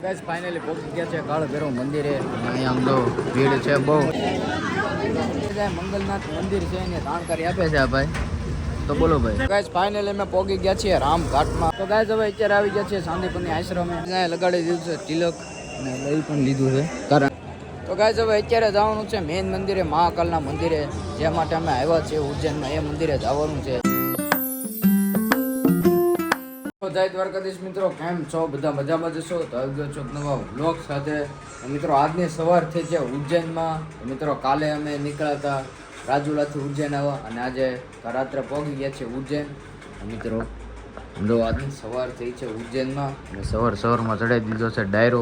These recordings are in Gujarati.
ગાઈસ ફાઇનલી પહોંચી ગયા છે કાળ ભૈરવ મંદિરે. અહીં આમ તો ભીડ છે બહુ. મંગલનાથ મંદિર છે એને જાણકારી આપે છે આ ભાઈ. તો બોલો ભાઈ. ગાઈસ ફાઇનલી અમે પહોંચી ગયા છીએ રામ ઘાટમાં. તો ગાઈસ હવે અત્યારે આવી ગયા છે શાંતિપુરની આશ્રમે. ત્યાં લગાડી દીધું છે તિલક અને લઈ પણ લીધું છે કારણ. તો ગાઈસ હવે અત્યારે જવાનું છે મેઇન મંદિરે, મહાકાલના મંદિરે, જે માટે અમે આવ્યા છીએ ઉજ્જૈનમાં. એ મંદિરે જવાનું છે. જય દ્વારકાધીશ મિત્રો, કેમ છો બધા? મજામાં જશો તો આવી ગયો છો નવા વ્લોગ સાથે. મિત્રો આજની સવાર થઈ છે ઉજ્જૈનમાં. મિત્રો કાલે અમે નીકળ્યા હતા રાજુલાથી ઉજ્જૈન આવ્યા અને આજે રાત્રે પહોંચી ગયા છે ઉજ્જૈન. મિત્રો આજની સવાર થઈ છે ઉજ્જૈનમાં અને સવારમાં ચડાવી દીધો છે ડાયરો.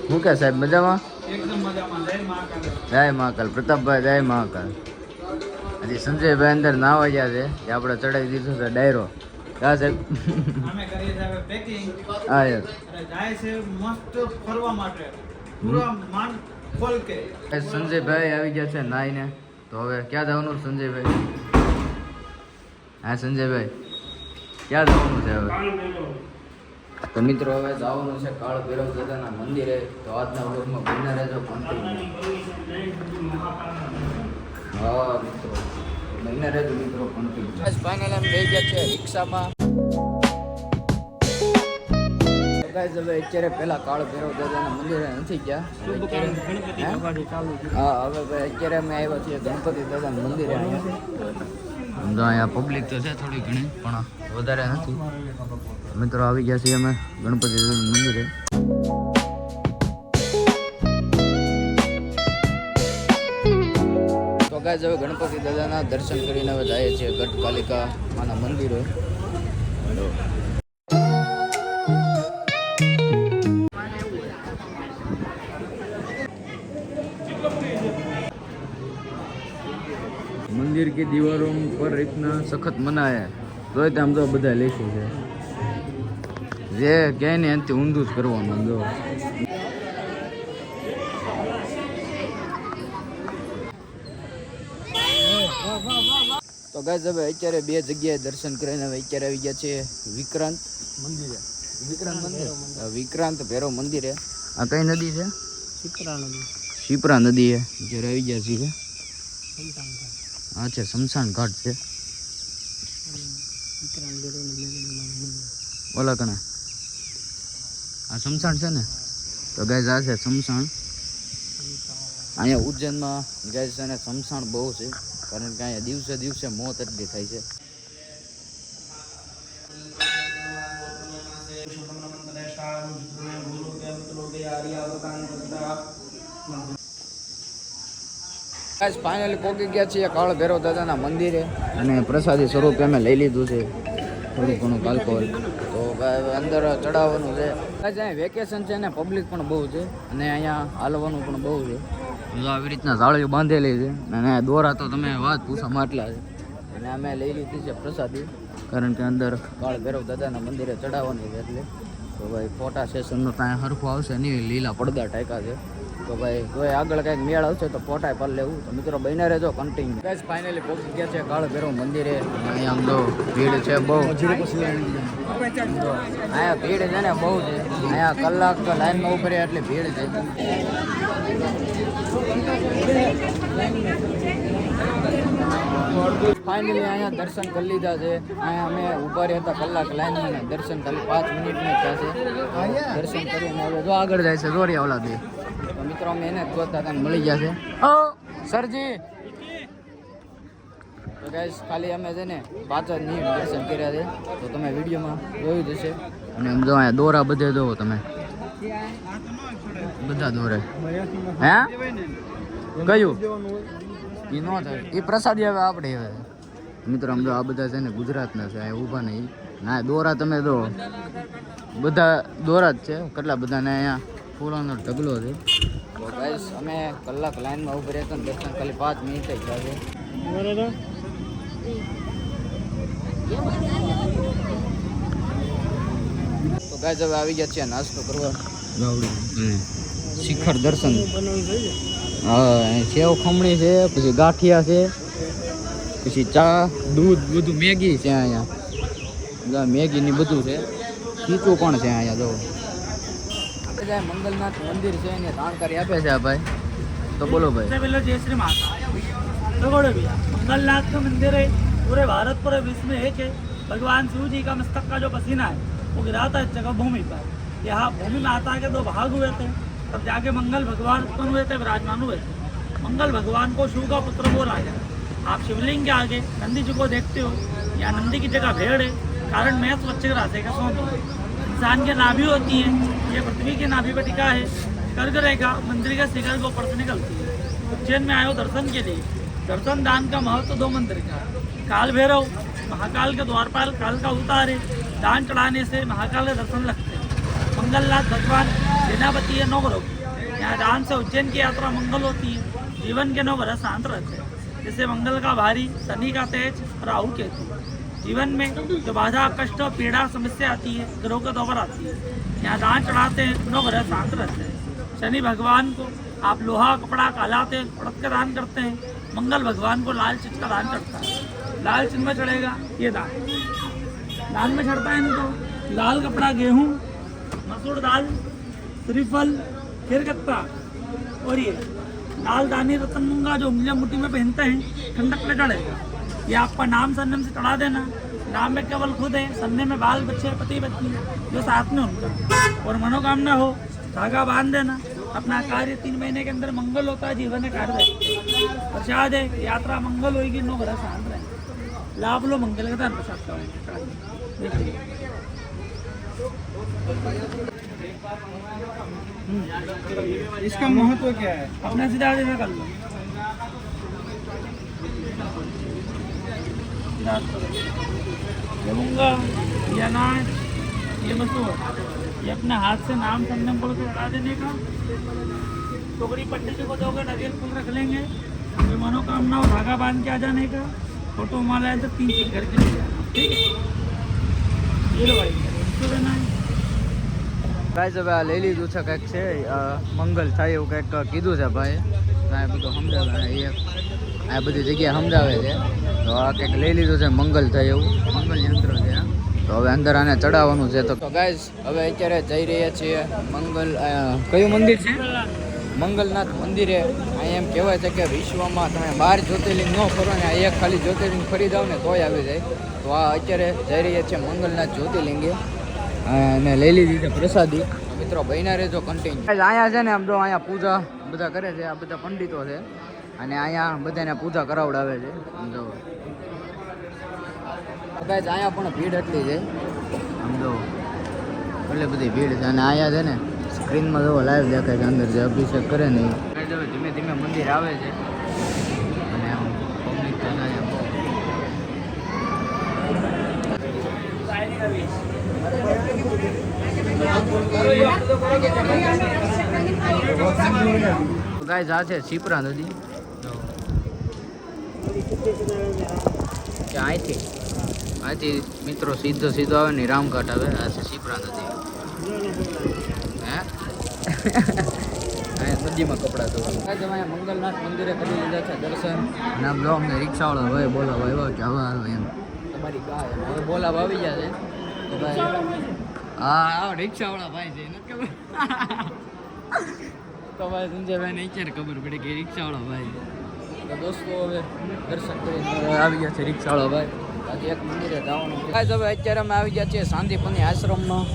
શું કે સાહેબ, મજામાં? એકદમ મજામાં. જય મહાકાલ. પ્રતાપભાઈ જય મહાકાલ. હજી સંજયભાઈ અંદર નાવા ગયા છે કે આપણે ચડાવી દીધો છે ડાયરો. હા સાહેબ, અમે કરીએ છીએ હવે પેકિંગ. હા યાર, અને જાય છે મસ્ત ફરવા માટે પૂરા માન ખોલ કે. સંજયભાઈ આવી ગયા છે નાઈને. તો હવે ક્યાં જવાનું સંજયભાઈ? હા સંજયભાઈ, ક્યાં જવાનું છે હવે? તો મિત્રો હવે જવાનું છે કાળ ભૈરવ દાદાના મંદિરે. તો આજના વ્લોગમાં બન્યા રહેજો કન્ટિન્યુ. હા મિત્રો બન્યા રહેજો મિત્રો કન્ટિન્યુ. ફાઇનલ એમ લઈ ગયા છે રિક્ષામાં. ગાઈસ હવે અત્યારે પહેલા કાળ ભૈરવ દાદાના મંદિરે નથી ગયા. હા હવે અત્યારે અમે આવ્યા છીએ ગણપતિ દાદાના મંદિરે. અહીંયા પબ્લિક તો છે થોડી ઘણી પણ વધારે નથી. મિત્રો આવી ગયા છીએ અમે ગણપતિ દાદાના મંદિરે. તો ગાઈસ હવે ગણપતિ દાદાના દર્શન કરીને હવે જઈએ છીએ ગઢકાલિકા માના મંદિરે. મંदिર की दीवारों पर इतना सख्त मना है तो આમ તો બધા લખ્યું છે જે કહે ને એનાથી ઊંધું જ કરવાનું. જો તો ગાઈસ હવે અત્યારે બે જગ્યાએ દર્શન કરીને હવે અત્યારે આવી ગયા છે વિક્રાંત મંદિરે. વિક્રાંત ભૈરવ મંદિરે. આ કઈ નદી છે? શિપ્રા નદી છે. જ્યારે આવી ગયા છીએ આ છે શમશાન ઘાટ છે ઓલા કણા. આ શમશાન છે ને. તો ગાઈસ આ છે શમશાન. અહીંયા ઉજ્જૈનમાં ગાઈસ છે ને શમશાન બહુ છે કારણ કે અહીંયા દિવસે દિવસે મોત એટલી થાય છે. ફાઇનલી પહોંચી ગયા છીએ કાળ ભૈરવ દાદાના મંદિરે અને પ્રસાદી સ્વરૂપે અમે લઈ લીધું છે થોડું ઘણું આલ્કોહોલ. તો અંદર ચડાવવાનું છે. અહીંયા વેકેશન છે ને પબ્લિક પણ બહુ છે અને અહીંયા હાલવાનું પણ બહુ છે. આવી રીતના જાળીઓ બાંધેલી છે અને દોરા તો તમે વાત પૂછા માટલા છે. અને અમે લઈ લીધી છે પ્રસાદી કારણ કે અંદર કાળ ભૈરવ દાદાના મંદિરે ચડાવવાની છે એટલે. તો ભાઈ ફોટા સેશનનો ત્યાં હરખું આવશે નહીં, લીલા પડદા ટાંકા છે. તો ભાઈ કોઈ આગળ કંઈક મેળ આવશે તો ફોટા પર લેવું. તો મિત્રો બન્યા રહેજો કન્ટિન્યુ. ગાઈસ ફાઇનલી પહોંચી ગયા છે કાળ ભૈરવ મંદિરે. અહીંયા આમ તો ભીડ છે બહુ. અહીંયા ભીડ છે ને બહુ છે. અહીંયા કલાક લાઈનમાં ઉભી રહે એટલે ભીડ છે. ફાઇનલી અહીંયા દર્શન કરી લીધા છે. અહીંયા અમે ઊભા રહ્યા હતા કલાક લાઈનમાં. દર્શન ખાલી 5 મિનિટમાં થયા છે. દર્શન કરીને હવે જો આગળ જાય છે દોરિયા ઓલા દે. તો મિત્રો અમે એને જ ગોતતા હતા મળી ગયા છે. ઓ સરજી. તો ગાઈસ ખાલી અમે છે ને 5 મિનિટ દર્શન કર્યા છે. તો તમે વિડીયોમાં જોયું જ હશે. અને આમ જો અહીંયા દોરા બધે જોવો તમે, બધા દોરે. હે કયું એ ન થાય એ પ્રસાદી હવે આપણે. હવે મિત્રો આમ જો આ બધા છે ને ગુજરાતના છે. અહીંયા ઊભા નહીં ના દોરા તમે જો બધા દોરા જ છે. કેટલા બધાને અહીંયા ફૂલોનો ઢગલો છે. તો ગાઈસ અમે કલાક લાઈનમાં ઉભી રહેતા દર્શન ખાલી 5 મિનિટ જ થયા છે. તો ગાઈસ હવે આવી ગયા છે નાસ્તો કરવા. શિખર દર્શન. હા સેવ ખમણી છે, પછી ગાંઠિયા છે, પછી ચા દૂધ બધું મેગી છે અહીંયા મેગી ની બધું છે ખીચું પણ છે અહીંયા જો મંગલનાથ મંદિર છે એને જાણકારી આપે છે આ ભાઈ तो बोलो भाई पहले जय श्री माता देखो भैया मंगलनाथ का मंदिर है पूरे भारत पूरे विश्व में एक है भगवान शिव जी का मस्तक का जो पसीना है वो गिरा था इस जगह भूमि पर यहाँ भूमि माता के दो भाग हुए थे तब जाके मंगल भगवान उत्पन्न हुए थे विराजमान हुए थे मंगल भगवान को शिव का पुत्र बोला गया आप शिवलिंग के आगे नंदी जी को देखते हो या नंदी की जगह भेड़ है कारण मैं स्वच्छ रास्ते का स्वामी इंसान की नाभि होती है ये पृथ्वी की नाभि पर टिका है कर्क रेखा मंदिर के शिखर के ऊपर से निकलती है उज्जैन में आयो दर्शन के लिए दर्शन दान का महत्व दो मंदिर का काल भैरव महाकाल के द्वारपाल काल का अवतार है दान चढ़ाने से महाकाल के दर्शन लगते हैं मंगलनाथ भगवान सेनापति है नवग्रह यहाँ दान से उज्जैन की यात्रा मंगल होती है जीवन के 9 ग्रह शांत रहते हैं जैसे मंगल का भारी शनि का तेज राहु केतु जीवन में जो बाधा कष्ट पीड़ा समस्या आती है ग्रहों के दौर आती है यहाँ दान चढ़ाते हैं 9 ग्रह शांत रहते हैं शनि भगवान को आप लोहा कपड़ा काला तेल उड़द का दान करते हैं मंगल भगवान को लाल चीज का दान चढ़ता है लाल चिन्ह में चढ़ेगा ये दान में चढ़ता है इनको लाल कपड़ा गेहूँ मसूर दाल श्रीफल खीरकत्ता और ये लाल दानी रतन मूंगा जो उंगलियां मुट्ठी में पहनते हैं ठंडक में चढ़ेगा ये आपका नाम सरनेम से चढ़ा देना नाम में केवल खुद है सरनेम में बाल बच्चे पति पत्नी जो साथ में उनका और मनोकामना हो धागा बांध देना अपना कार्य 3 महीने के अंदर मंगल होता है जीवन में कार्य प्रसाद है यात्रा मंगल होगी 9 ग्रह शांत रहेंगे लाभ लो मंगल का दान प्रसाद देखिए इसका महत्व क्या है अपना सीधा जैसा कर लो ये मूंगा ये अनाज ये मसूर ये अपने हाथ से नाम संगम पढ़ के उड़ा देने का टोकरी पंडित जी को दोगे नरियल फूल रख लेंगे ये मनोकामना और धागा बांध के आ जाने का फोटो माला है तो 3 चीज करके ले जाना ठीक है ये लो भाई इसको देना है ભાઈ હવે આ લઈ લીધું છે કંઈક છે મંગલ થાય એવું કંઈક કીધું છે ભાઈ આ બધું સમજાવે આ બધી જગ્યાએ સમજાવે છે તો આ કંઈક લઈ લીધું છે મંગલ થાય એવું મંગલ યંત્ર છે તો હવે અંદર આને ચડાવવાનું છે તો ગાઈઝ હવે અત્યારે જઈ રહ્યા છીએ મંગલ કયું મંદિર છે મંગલનાથ મંદિરે અહીંયા એમ કહેવાય છે કે વિશ્વમાં તમે 12 જ્યોતિર્લિંગ ન ફરો ને એક ખાલી જ્યોતિર્લિંગ ફરી જાવ ને તોય આવી જાય તો આ અત્યારે જઈ રહ્યા છીએ મંગલનાથ જ્યોતિર્લિંગે અને લઈ લીધી છે પ્રસાદી મિત્રો બહીના રહેજો કન્ટિન્યુ અહીંયા છે ને આમ જો અહીંયા પૂજા બધા કરે છે આ બધા પંડિતો છે અને અહીંયા બધાને પૂજા કરાવડાવે છે જો ગાઈસ અહીંયા પણ ભીડ એટલી છે આમ જો એટલી બધી ભીડ છે અને અહીંયા છે ને સ્ક્રીનમાં જો લાઈવ દેખાય છે અંદર જે અભિષેક કરે ને એ ધીમે ધીમે મંદિર આવે છે અને આમ પબ્લિક તો થાય ગાઈસ આ છે શિપ્રા નદી અહીંથી મિત્રો સીધો આવે ને રામઘાટ આવે આ છે શિપ્રા નદી હે અહીંયા નદીમાં કપડાં ધોવા તમે મંગલનાથ મંદિરે કરી લીધા છે દર્શન અને આમ જો અમને રિક્ષાવાળો ભાઈ બોલાવા આવ્યો કે હવે આવે એમ તમારી ગાય હવે બોલાવા આવી ગયા છે તો ભાઈ હા રિક્ષાવાળા ભાઈ છે નથી ખબર તો ભાઈ સંજયભાઈને અત્યારે ખબર પડી કે રિક્ષાવાળા ભાઈ તો દોસ્તો હવે દર્શન કરીને આવી ગયા છે રિક્ષાવાળા ભાઈ આજે એક મંદિરે જવાનું છે હવે અત્યારે અમે આવી ગયા છીએ શાંતિપુરની આશ્રમમાં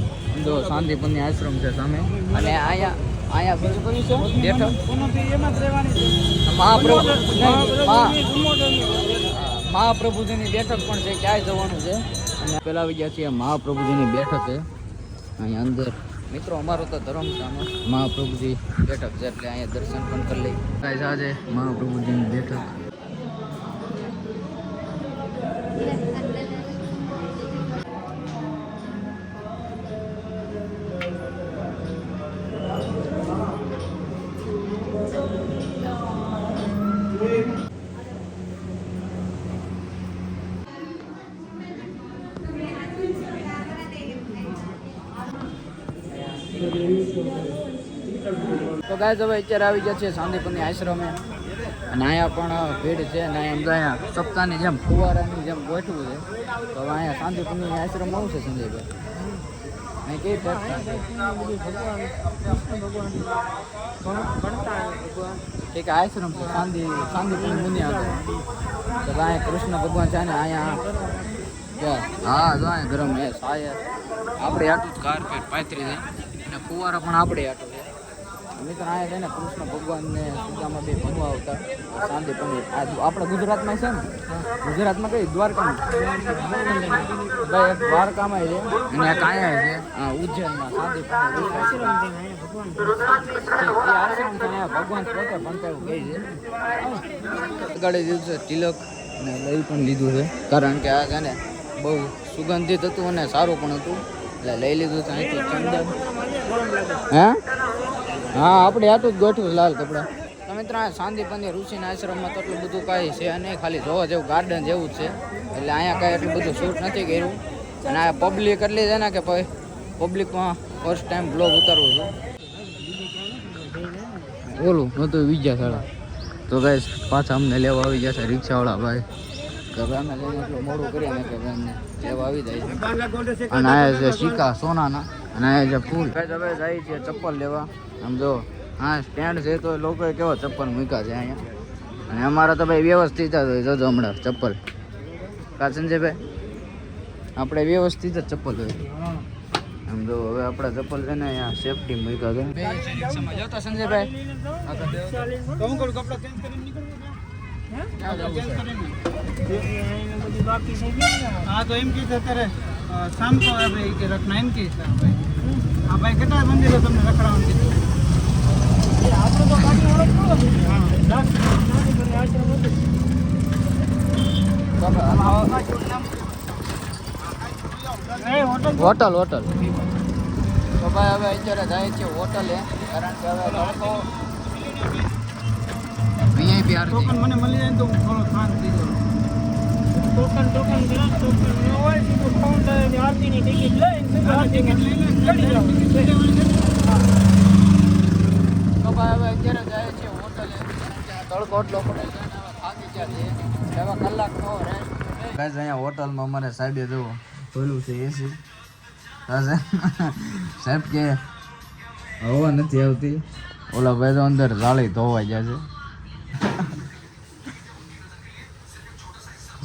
જો શાંતિપુરની આશ્રમ છે સામે અને અહીંયા બીજું કયું છે મહાપ્રભુજીની બેઠક પણ છે ક્યાંય જવાનું છે અને પેલા આવી ગયા છીએ મહાપ્રભુજીની બેઠક છે અહીંયા અંદર મિત્રો અમારો તો ધર્મશાળાનો મહાપ્રભુજી બેઠક છે એટલે અહીંયા દર્શન પણ કરી લઈ ગાઈસ આજે મહાપ્રભુજીની બેઠક તો ગાઈસ હવે અત્યારે આવી ગયા છે શાંતિપુરની આશ્રમે અને અહીંયા પણ ભીડ છે અને અહીંયા સપ્તાહની જેમ ફુવારાની જેમ ગોઠવું છે. તો હવે અહીંયા શાંતિપુરની આશ્રમ આવશે સંજયભાઈ. અહીં કઈ પ્રાર્થના છે? એક આશ્રમ છે શાંતિપુર મુનિ આશ્રમ. તો અહીંયા કૃષ્ણ ભગવાન છે ને અહીંયા હા જો અહીંયા ગરમ હે સાયર આપણે આટલું જ કાર્પેટ પાથરી છે અને ફુવારા પણ આપણે આટલું છે. મિત્ર અહીંયા છે ને કૃષ્ણ ભગવાનને સુદામાં બે ભણવા આવતા શાંતિપુર આપણા ગુજરાતમાં છે ને ગુજરાતમાં કઈ દ્વારકામાં ભાઈ દ્વારકામાં છે અને એક અહીંયા છે ઉજ્જૈનમાં શાંતિપુર આશ્રમ છે ભગવાન પોતે ભણતા એવું કહે છે. અગાડી દિવસે તિલક અને લઈ પણ લીધું છે કારણ કે આ છે ને બહુ સુગંધિત હતું અને સારું પણ હતું એટલે લઈ લીધું છે. અહીંથી ચંદન હે હા આપણે આટલું જ ગોઠવું લાલ કપડાં. તો મિત્ર શાંતિપુરની ઋષિના આશ્રમમાં તો એટલું બધું કાંઈ છે નહીં, ખાલી જોવા જેવું ગાર્ડન જેવું જ છે. એટલે અહીંયા કાંઈ એટલું બધું શૂટ નથી કર્યું અને આ પબ્લિક એટલી છે ને કે ભાઈ પબ્લિકમાં ફર્સ્ટ ટાઈમ બ્લોગ ઉતારવું છું. બોલું નહોતું વિજ્યા સાડા તો ગાઈસ પાછા અમને લેવા આવી ગયા છે રિક્ષાવાળા ભાઈ. કે ભાઈ અમે લઈને એટલું મોડું કરીએ ને કે ભાઈ અમને લેવા આવી જાય છે. અને આયા છે સિક્કા સોનાના અને આયા છે ફૂલ. હવે જાય છે ચપ્પલ લેવા. આમ જો હા સ્ટેન્ડ છે તો લોકોએ કેવા ચપ્પલ મૂક્યા છે અહીંયા. અને અમારા તો ભાઈ વ્યવસ્થિત જ હોય. જોજો હમણાં ચપ્પલ કા સંજયભાઈ આપણે વ્યવસ્થિત જ ચપ્પલ હોય. આમ જો હવે આપણા ચપ્પલ છે ને અહીંયા સેફટી મૂક્યા છે. રિક્ષામાં જતા સંજયભાઈ हाँ तो एम की અત્યારે शाम को भाई के रखना एम की हाँ भाई કેટલા મંદિરો તમને રખડાવવાનું કીધું આપણે તો બાકી હોટલ તો ભાઈ હવે અત્યારે જાય છે હોટલે કારણ કે હવે લોકો વીઆઈપી આરતી મને મળી જાય તો હું થોડો ખાન થઈ જાઉં ટોકન ન હોય તો કાઉન્ટર આરતીની ટિકિટ લઈને ચડી જાવ. તો ભાઈ હવે અત્યારે જાય છે હોટલે. તડકો એટલો પડે છે અને હવે થાકી ગયા છે. હવે કલાકનો રેસ્ટ. ગાઈસ અહીંયા હોટલમાં અમારે સાહેબે જુઓ ખોલ્યું છે એસી. સાહેબ કે હવા નથી આવતી. ઓલા ભાઈ તો અંદર જાળી ધોવાઈ ગયા છે.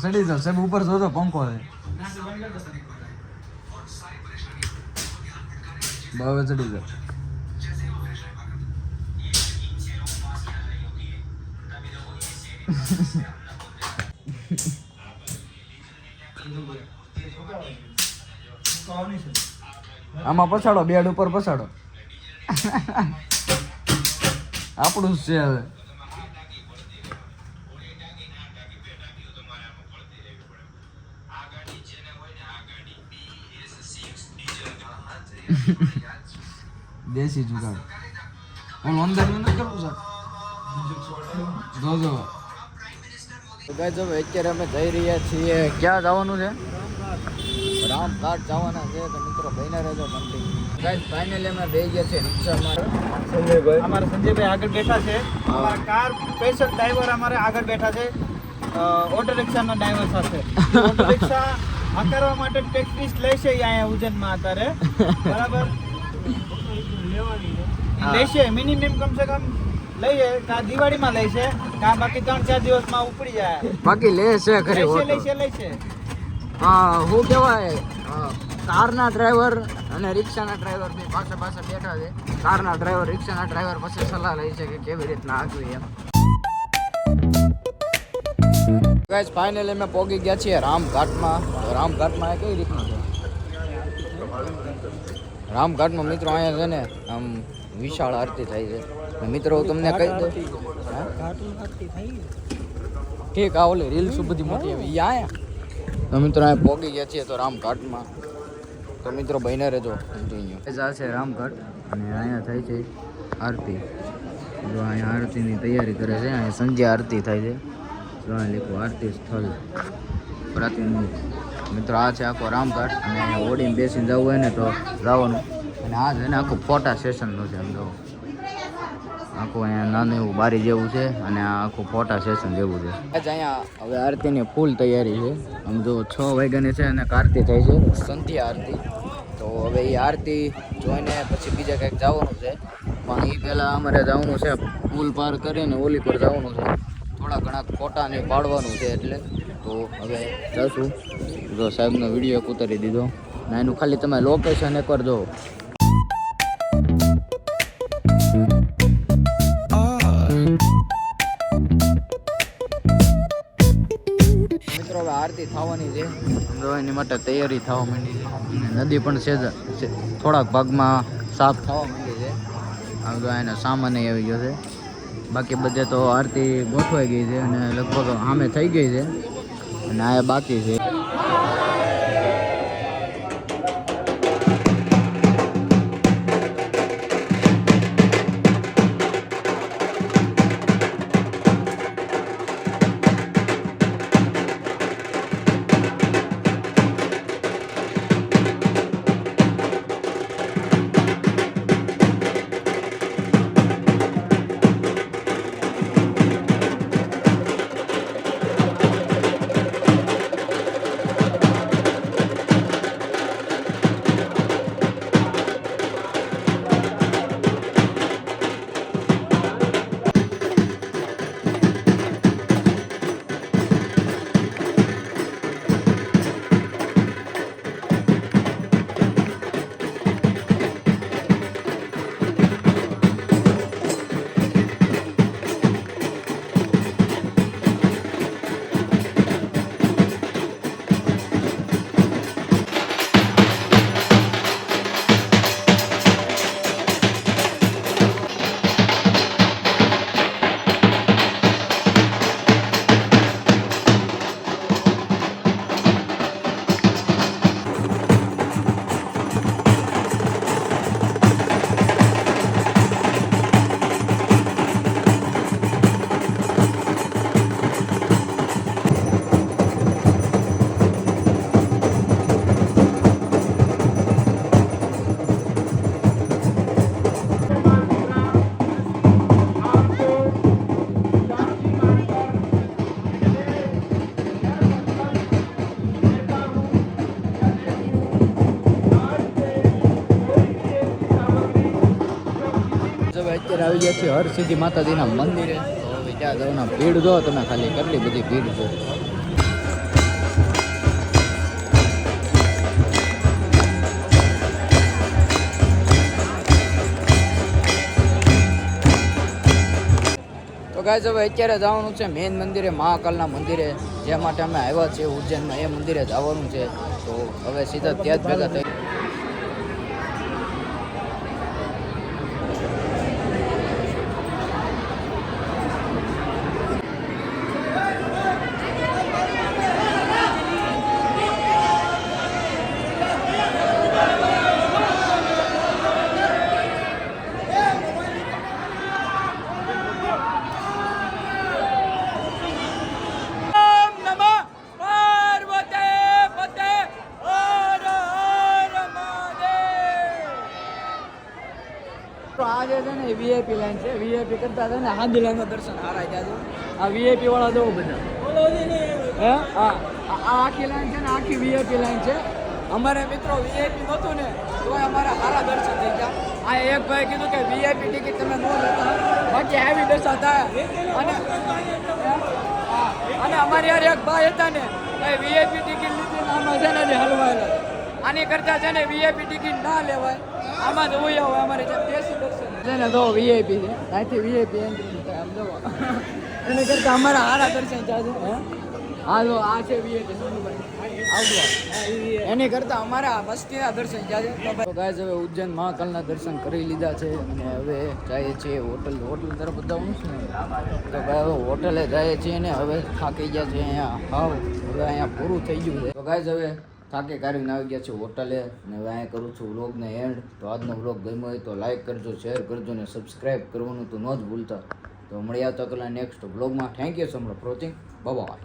સડી જાવ સાહેબ ઉપર જોજો પંખો છે. હવે ચડી જાવ. આમાં પછાડો બેડ ઉપર પછાડો. આપણું જ છે હવે. દેશી જુગાડ ઓલું અંદર નથી કરવું સર જોજો. ગાઈસ હવે અત્યારે અમે જઈ રહ્યા છીએ. ક્યાં જવાનું છે? રામઘાટ જવાના છે. તો મિત્રો બહીને રહેજો કન્ટિન્યુ. ગાઈસ ફાઇનલી અમે બેસી ગયા છે રિક્ષામાં. સંજયભાઈ અમારા સંજયભાઈ આગળ બેઠા છે. અમારા કાર સ્પેશિયલ ડ્રાઈવર અમારે આગળ બેઠા છે ઓટો રિક્ષાના ડ્રાઈવર સાથે. ઓટો રિક્ષા આકારવા માટે પ્રેક્ટિસ લેશે અહીંયા ઉજ્જૈનમાં અત્યારે બરાબર લેશે મિનિમમ કમસે કમ લઈએ કા દિવાળીમાં લઈશે કા બાકી 3-4 દિવસમાં ઉપડી જાય. બાકી લેશે ખરી લેશે હા હું કહેવાય કારના ડ્રાઈવર અને રિક્ષાના ડ્રાઈવર બે પાસે બેઠા છે. કારના ડ્રાઈવર રિક્ષાના ડ્રાઈવર પછી સલાહ લે છે કે કેવી રીતના આગળ એમ. ગાઈસ ફાઇનલી અમે પહોંચી ગયા છીએ રામઘાટમાં. રામઘાટમાં કઈ રીતનું છે? રામઘાટમાં મિત્રો અહીંયા છે ને આમ વિશાળ આરતી થાય છે. મિત્રો હું તમને કહી દઉં ઠીક આ ઓલી રીલ્સ બધી મોટી આવી આયા. તો મિત્રો અહીંયા પહોંચી ગયા છીએ તો રામઘાટમાં. તો મિત્રો બહીને રહેજો કન્ટિન્યુ. આ છે રામઘાટ અને અહીંયા થાય છે આરતી. જો અહીંયા આરતીની તૈયારી કરે છે. અહીંયા સંધ્યા આરતી થાય છે. જો અહીંયા લખું આરતી સ્થળ પ્રાતિનિધિ. મિત્રો આ છે આખો રામઘાટ અને અહીંયા ઓડીને બેસીને જવું હોય ને તો જવાનું. અને આ છે ને આખું ફોટા સેશનનું છે. આમ જો આખું અહીંયા નાનું એવું બારી જેવું છે અને આ આખું ફોટા સેશન જેવું છે. અહીંયા હવે આરતીની ફૂલ તૈયારી છે. આમ જો 6 વાગ્યાની છે અને આરતી થાય છે, સંધ્યા આરતી. તો હવે એ આરતી જોઈને પછી બીજા કંઈક જવાનું છે, પણ એ પહેલાં અમારે જવાનું છે પુલ પાર કરીને ઓલી પર જવાનું છે. થોડા ઘણા ફોટાને પાડવાનું છે એટલે તો હવે જશું. જો સાહેબનો વિડીયો એક ઉતારી દીધો ને એનું ખાલી તમે લોકેશન એકવાર જો. મિત્રો હવે આરતી થવાની છે, એની માટે તૈયારી થવા માંડી છે. નદી પણ છે થોડાક ભાગમાં સાફ થવા માંડી છે. આમ તો એનો સામાન આવી ગયો છે. બાકી બધે તો આરતી ગોઠવાઈ ગઈ છે અને લગભગ સામે થઈ ગઈ છે અને આ બાકી છે. અત્યારે આવી ગયા છે હરસિદ્ધિ માતાજીના મંદિરે. તો હવે ત્યાં જવાના ભીડ જો તમે ખાલી કેટલી બધી ભીડ છે. તો ગાઈસ હવે અત્યારે જવાનું છે મેઇન મંદિરે, મહાકાલના મંદિરે, જે માટે અમે આવ્યા છીએ ઉજ્જૈનમાં. એ મંદિરે જવાનું છે. તો હવે સીધા ત્યાં જ ભેગા થઈ. આજે છે ને વીઆઈપી લાઈન છે. વીઆઈપી કરતા છે ને હાદી લાઈનમાં દર્શન હારા જાય. આ વીઆઈપી વાળા દો બધા. હે હા, આ આખી લાઈન છે ને આખી વીઆઈપી લાઈન છે. અમારે મિત્રો વીઆઈપી નહોતું ને તો અમારા સારા દર્શન થઈ ગયા. આ એક ભાઈ કીધું કે વીઆઈપી ટિકિટ તમે ન લેતા, બાકી આવી દશા થાય. અને અમારી યાર એક ભાઈ હતા ને એ વીઆઈપી ટિકિટ લીધી ને આમાં છે ને હલવાયેલા. આની કરતા છે ને વીઆઈપી ટિકિટ ના લેવાય, આમાં જ હોય હોય. અમારે જે દેશી દર્શન છે ને તો વીઆઈપી છે, ત્યાંથી વીઆઈપી એન્ટ્રી થાય. આમ જોવા એને કરતા અમારા સારા દર્શન ચાલુ. હા જો આ છે વીઆઈપી આવડવા, એની કરતા અમારા મસ્તીના દર્શન ચાલે. તો ગાઈસ હવે ઉજ્જૈન મહાકાલના દર્શન કરી લીધા છે અને હવે જઈએ છીએ હોટલ તરફ જવાનું છે. તો ભાઈ હવે હોટલે જઈએ છીએ ને હવે થાકી ગયા છે અહીંયા. હાવ હવે અહીંયા પૂરું થઈ ગયું છે. તો ગાઈસ હવે થાકે કાઢીને આવી ગયા છે હોટલે અને હવે અહીંયા કરું છું વ્લોગને એન્ડ. તો આજનો વ્લોગ ગમ્યો હોય તો લાઈક કરજો, શેર કરજો ને સબસ્ક્રાઈબ કરવાનું તો ન જ ભૂલતા. તો મળ્યા તો કલા નેક્સ્ટ વ્લોગમાં. Thank you so much for watching. Bye bye.